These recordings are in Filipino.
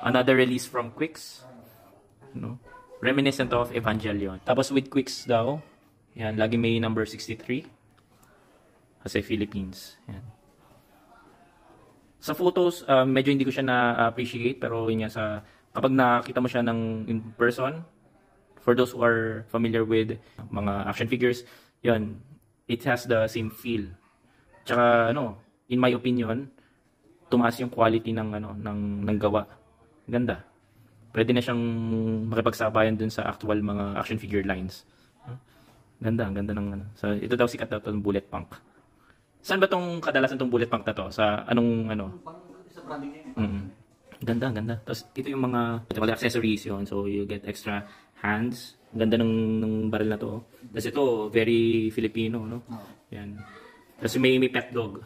Another release from Quicks. No? Reminiscent of Evangelion. Tapos with Quicks daw, yan, lagi may number 63. Kasi Philippines. Yan. Sa photos, medyo hindi ko siya na-appreciate, pero yun nga, kapag nakita mo siya in person, for those who are familiar with mga action figures, yun, it has the same feel. Tsaka, in my opinion, tumaas yung quality ng gawa. Ganda. Pwede na siyang makipagsabayan dun sa actual mga action figure lines. Ganda, ang ganda ng So, ito daw sikat daw itong Bullet Punk. Saan ba tong kadalasan tong Bullet Punk na to? Sa anong Sa branding niya. Ganda, ganda. Tapos ito yung mga accessories yun. So, you get extra hands. Ganda ng baril na to. Tapos ito, very Filipino, no? Yan. Tapos may pet dog.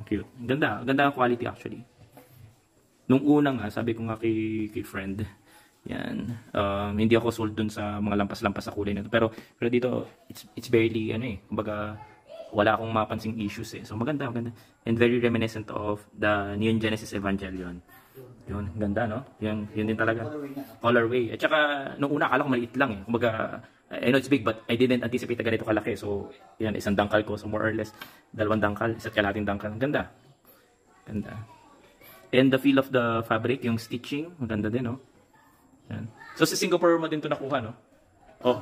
Cute. Ganda. Ganda ang quality actually. Nung unang sabi ko nga kay friend, yan, hindi ako sold dun sa mga lampas-lampas sa kulay nito. Pero dito, it's barely, kumbaga, wala akong mapansing issues So maganda, maganda. And very reminiscent of the Neon Genesis Evangelion. Yun, ganda, no? Yun din talaga. Colorway. At saka, nung una, akala ko maliit lang Kumbaga, I know it's big, but I didn't anticipate na ganito kalaki. So, yan, isang dangkal ko. So, more or less, 2 dangkal, isa't kalating dangkal. Ganda. Ganda. And the feel of the fabric, yung stitching, maganda din, no? Yan. So, sa Singapore mo din ito nakuha, no? Oh,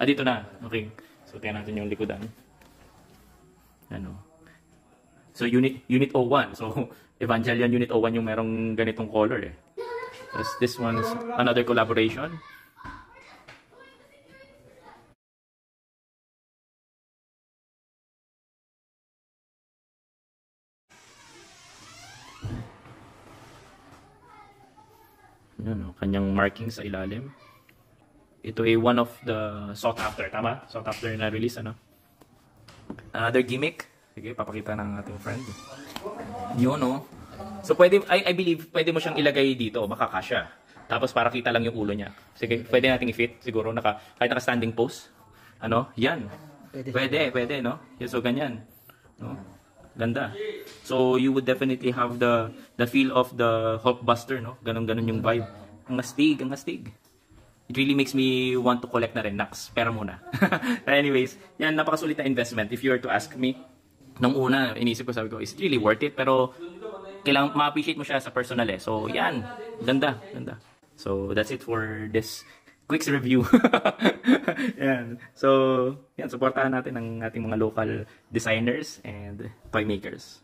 dito na. Okay. So, tingnan natin yung likodan. Ano? So, Unit 01. So, Evangelion Unit 01 yung merong ganitong color, Tapos, this one is another collaboration. Yan, kanyang marking sa ilalim. Ito ay one of the sought after, tama? Sought after na release, Another gimmick. Sige, papakita ng ating friend. Yun, no? So, I believe, pwede mo siyang ilagay dito, makakasya. Tapos, para kita lang yung ulo niya. Sige, pwede nating i-fit, siguro, kahit naka-standing pose. Yan. Pwede, no? So, ganyan. No? Ganda. So, you would definitely have the feel of the Hulkbuster, no? Ganon yung vibe. Ang astig. It really makes me want to collect na rin. Naks, pera muna. Anyways, yan, napakasulit na investment. If you were to ask me, nung una, inisip ko, sabi ko, is it really worth it? Pero, kailangan ma-appreciate mo siya sa personal So, yan. Ganda. So, that's it for this Quicks review. Yan. So, yan, supportahan natin ang ating mga local designers and toy makers.